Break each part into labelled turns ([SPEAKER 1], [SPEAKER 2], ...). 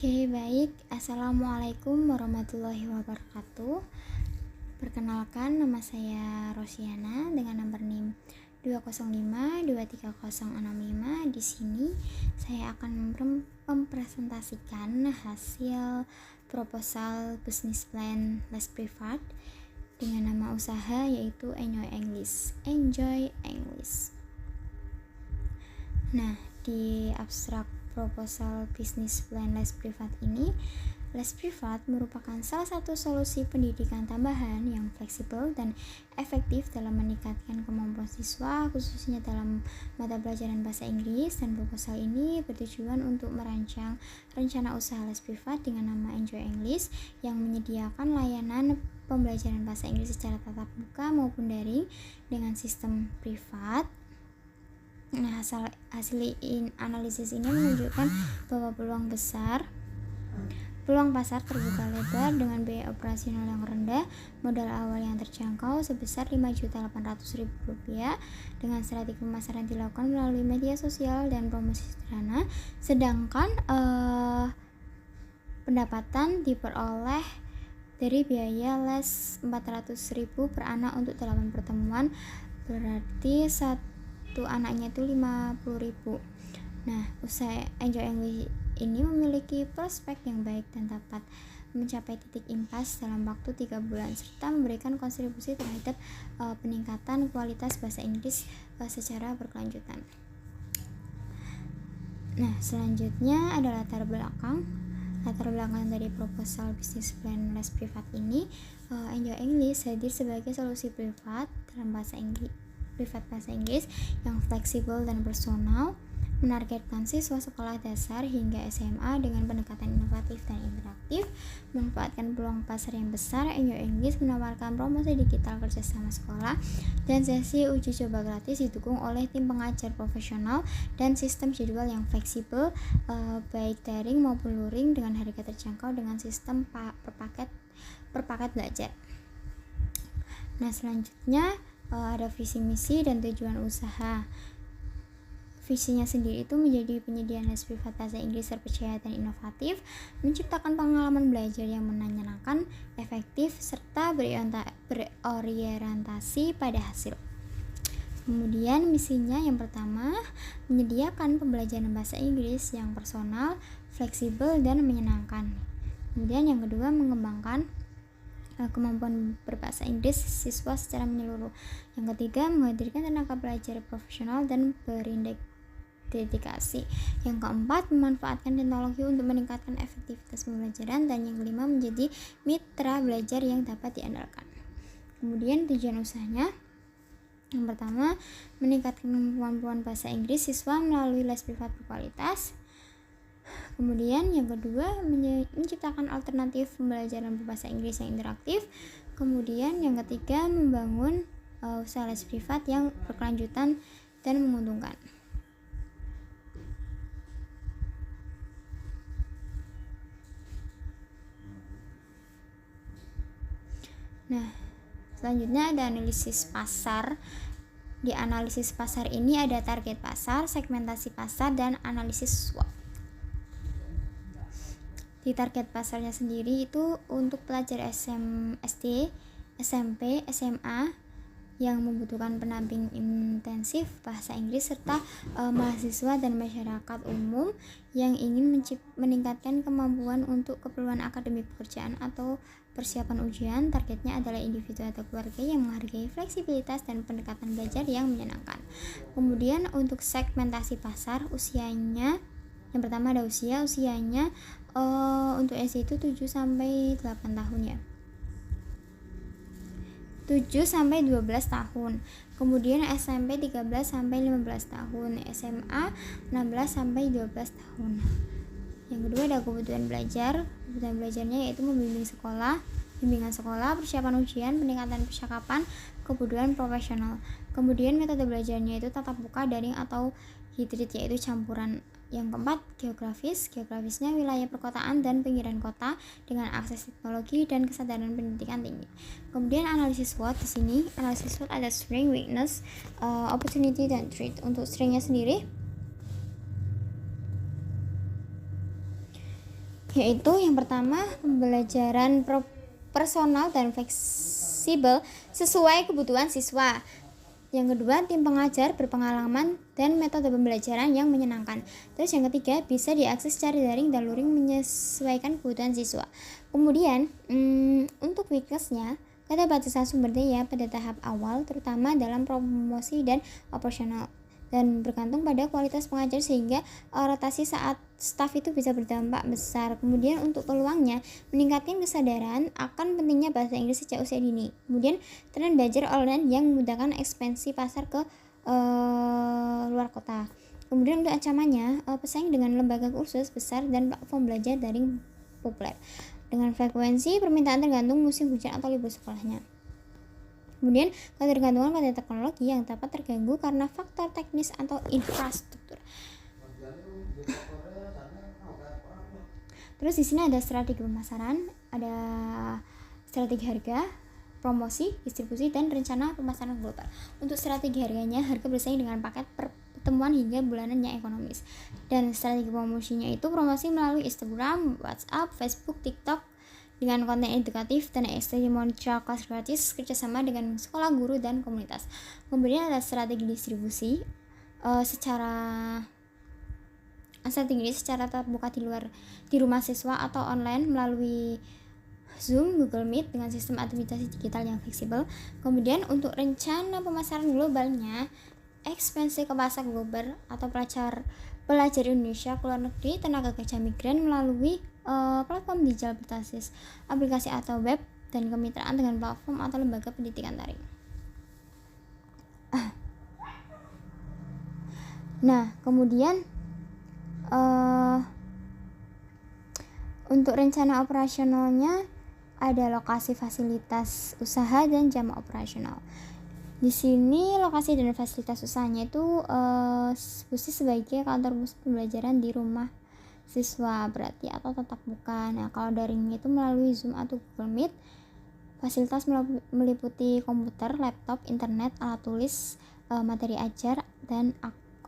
[SPEAKER 1] Oke, baik. Assalamualaikum warahmatullahi wabarakatuh. Perkenalkan, nama saya Rosiana dengan nomor NIM 205230665. Di sini saya akan mempresentasikan hasil proposal business plan les privat dengan nama usaha yaitu Enjoy English. Enjoy English. Nah, di abstrak proposal bisnis plan les privat ini, les privat merupakan salah satu solusi pendidikan tambahan yang fleksibel dan efektif dalam meningkatkan kemampuan siswa, khususnya dalam mata pelajaran bahasa Inggris. Dan proposal ini bertujuan untuk merancang rencana usaha les privat dengan nama Enjoy English yang menyediakan layanan pembelajaran bahasa Inggris secara tatap muka maupun daring dengan sistem privat. Nah, hasil analisis ini menunjukkan bahwa peluang pasar terbuka lebar dengan biaya operasional yang rendah, modal awal yang terjangkau sebesar Rp5.800.000 dengan strategi pemasaran dilakukan melalui media sosial dan promosi sederhana, sedangkan pendapatan diperoleh dari biaya les Rp400.000 per anak untuk 8 pertemuan, berarti satu anaknya itu Rp50.000. Nah, usaha Enjoy English ini memiliki prospek yang baik dan dapat mencapai titik impas dalam waktu 3 bulan serta memberikan kontribusi terhadap peningkatan kualitas bahasa Inggris secara berkelanjutan. Nah, selanjutnya ada latar belakang dari proposal bisnis plan les privat ini. Enjoy English hadir sebagai solusi privat bahasa Inggris yang fleksibel dan personal, menargetkan siswa sekolah dasar hingga SMA dengan pendekatan inovatif dan interaktif, memanfaatkan peluang pasar yang besar. Enjoy English menawarkan promosi digital kerjasama sekolah dan sesi uji coba gratis didukung oleh tim pengajar profesional dan sistem jadwal yang fleksibel, baik daring maupun luring dengan harga terjangkau dengan sistem per paket belajar. Nah, selanjutnya ada visi misi dan tujuan usaha. Visinya sendiri itu menjadi penyediaan les privat bahasa Inggris terpercaya dan inovatif, menciptakan pengalaman belajar yang menyenangkan, efektif, serta berorientasi pada hasil. Kemudian misinya yang pertama, menyediakan pembelajaran bahasa Inggris yang personal, fleksibel, dan menyenangkan. Kemudian yang kedua, mengembangkan kemampuan berbahasa Inggris siswa secara menyeluruh. Yang ketiga, menghadirkan tenaga belajar profesional dan berdedikasi. Yang keempat, memanfaatkan teknologi untuk meningkatkan efektivitas pembelajaran. Dan yang kelima, menjadi mitra belajar yang dapat diandalkan. Kemudian tujuan usahanya, yang pertama, meningkatkan kemampuan bahasa Inggris siswa melalui les privat berkualitas. Kemudian yang kedua, menciptakan alternatif pembelajaran berbahasa Inggris yang interaktif. Kemudian yang ketiga, membangun usaha les privat yang berkelanjutan dan menguntungkan. Nah, selanjutnya ada analisis pasar. Di analisis pasar ini ada target pasar, segmentasi pasar, dan analisis SWOT. Di target pasarnya sendiri itu untuk pelajar SD, SMP, SMA yang membutuhkan pendamping intensif bahasa Inggris serta mahasiswa dan masyarakat umum yang ingin meningkatkan kemampuan untuk keperluan akademik pekerjaan atau persiapan ujian. Targetnya adalah individu atau keluarga yang menghargai fleksibilitas dan pendekatan belajar yang menyenangkan. Kemudian untuk segmentasi pasar, usianya yang pertama ada usianya untuk SD itu 7-8 tahun ya. 7-12 tahun. Kemudian SMP 13-15 tahun, SMA 16-12 tahun. Yang kedua ada kebutuhan belajar. Kebutuhan belajarnya yaitu bimbingan sekolah, persiapan ujian, peningkatan percakapan, kebutuhan profesional. Kemudian metode belajarnya itu tatap muka, daring atau hibrid yaitu campuran. Yang keempat, geografisnya wilayah perkotaan dan pinggiran kota dengan akses teknologi dan kesadaran pendidikan tinggi. Kemudian analisis SWOT. Di sini analisis SWOT ada strength, weakness, opportunity, dan threat. Untuk strengthnya sendiri, yaitu yang pertama pembelajaran personal dan fleksibel sesuai kebutuhan siswa. Yang kedua, tim pengajar berpengalaman dan metode pembelajaran yang menyenangkan. Terus yang ketiga, bisa diakses secara daring dan luring menyesuaikan kebutuhan siswa. Kemudian untuk weakness-nya, keterbatasan sumber daya pada tahap awal terutama dalam promosi dan operasional, dan bergantung pada kualitas pengajar sehingga rotasi saat staf itu bisa berdampak besar. Kemudian untuk peluangnya, meningkatkan kesadaran akan pentingnya bahasa Inggris sejak usia dini. Kemudian tren belajar online yang memudahkan ekspansi pasar ke luar kota. Kemudian untuk ancamannya, pesaing dengan lembaga kursus besar dan platform belajar daring populer. Dengan frekuensi permintaan tergantung musim hujan atau libur sekolahnya. Kemudian ketergantungan pada teknologi yang dapat terganggu karena faktor teknis atau infrastruktur. Terus di sini ada strategi pemasaran, ada strategi harga, promosi, distribusi, dan rencana pemasaran global. Untuk strategi harganya, harga bersaing dengan paket pertemuan hingga bulanan yang ekonomis. Dan strategi promosinya itu promosi melalui Instagram, WhatsApp, Facebook, TikTok, dengan konten edukatif dan testimonial kelas gratis, kerjasama dengan sekolah, guru, dan komunitas. Kemudian ada strategi distribusi secara terbuka di rumah siswa atau online melalui Zoom, Google Meet dengan sistem administrasi digital yang fleksibel. Kemudian untuk rencana pemasaran globalnya, ekspansi ke pasar global atau pelajar Indonesia ke luar negeri, tenaga kerja migran melalui platform digital berbasis aplikasi atau web, dan kemitraan dengan platform atau lembaga pendidikan daring. Nah, kemudian untuk rencana operasionalnya ada lokasi, fasilitas usaha, dan jam operasional. Di sini lokasi dan fasilitas usahanya itu posisi sebagai kantor pusat pembelajaran di rumah siswa berarti atau tatap muka. Nah, kalau daringnya itu melalui Zoom atau Google Meet. Fasilitas meliputi komputer, laptop, internet, alat tulis, materi ajar, dan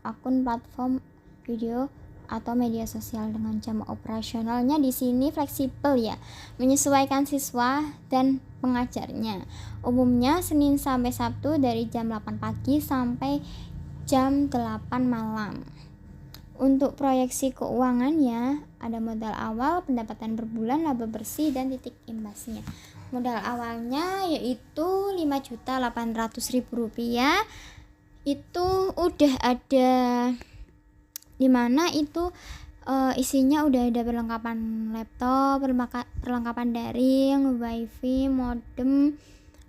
[SPEAKER 1] akun platform video atau media sosial. Dengan jam operasionalnya di sini fleksibel ya, menyesuaikan siswa dan pengajarnya. Umumnya Senin sampai Sabtu dari jam 8 pagi sampai jam 8 malam. Untuk proyeksi keuangannya ada modal awal, pendapatan per bulan, laba bersih, dan titik imbasnya. Modal awalnya yaitu Rp5.800.000. Itu udah ada dimana itu isinya udah ada perlengkapan laptop, perlengkapan daring, wifi, modem,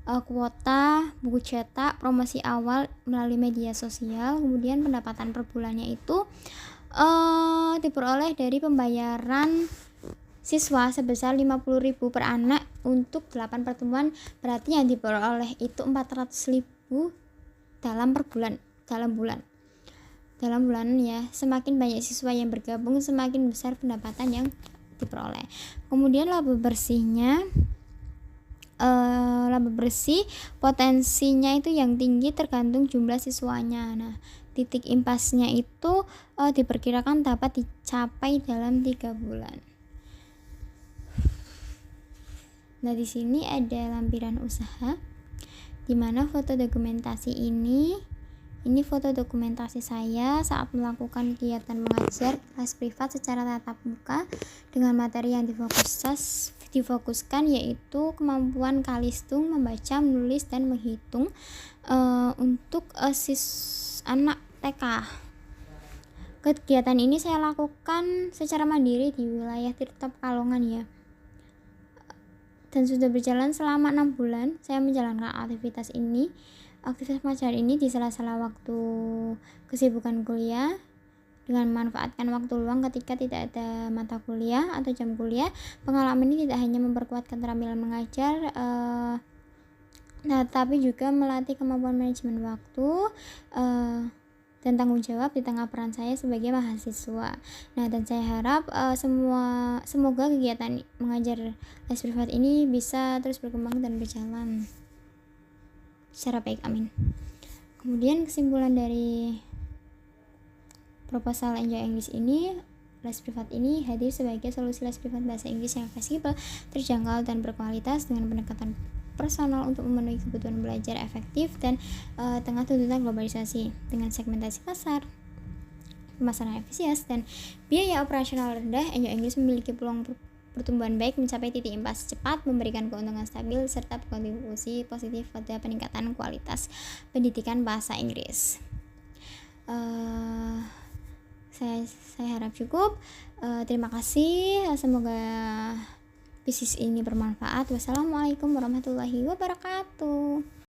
[SPEAKER 1] kuota, buku cetak, promosi awal melalui media sosial. Kemudian pendapatan per bulannya itu diperoleh dari pembayaran siswa sebesar 50.000 per anak untuk 8 pertemuan, berarti yang diperoleh itu 400.000 dalam bulan ya. Semakin banyak siswa yang bergabung, semakin besar pendapatan yang diperoleh. Kemudian laba bersih potensinya itu yang tinggi tergantung jumlah siswanya. Nah, titik impasnya itu diperkirakan dapat dicapai dalam 3 bulan. Nah, di sini ada lampiran usaha, di mana foto dokumentasi ini foto dokumentasi saya saat melakukan kegiatan mengajar kelas privat secara tatap muka dengan materi yang difokuskan yaitu kemampuan kalistung, membaca, menulis, dan menghitung untuk anak TK. Kegiatan ini saya lakukan secara mandiri di wilayah Tirta Pekalongan ya, dan sudah berjalan selama 6 bulan. Saya menjalankan aktivitas mengajar ini di sela-sela waktu kesibukan kuliah dengan memanfaatkan waktu luang ketika tidak ada mata kuliah atau jam kuliah. Pengalaman ini tidak hanya memperkuat keterampilan mengajar, tapi juga melatih kemampuan manajemen waktu dan tanggung jawab di tengah peran saya sebagai mahasiswa. Nah, dan saya harap semoga kegiatan mengajar les privat ini bisa terus berkembang dan berjalan secara baik, amin. Kemudian kesimpulan dari proposal Enjoy English ini les privat ini hadir sebagai solusi les privat bahasa Inggris yang fleksibel, terjangkau, dan berkualitas dengan pendekatan personal untuk memenuhi kebutuhan belajar efektif dan tengah tuntutan globalisasi. Dengan segmentasi pasar, pemasaran efisien, dan biaya operasional rendah, Enjoy English memiliki peluang pertumbuhan baik mencapai titik impas cepat, memberikan keuntungan stabil, serta berkontribusi positif pada peningkatan kualitas pendidikan bahasa Inggris. Saya harap cukup. Terima kasih. Semoga bisnis ini bermanfaat. Wassalamualaikum warahmatullahi wabarakatuh.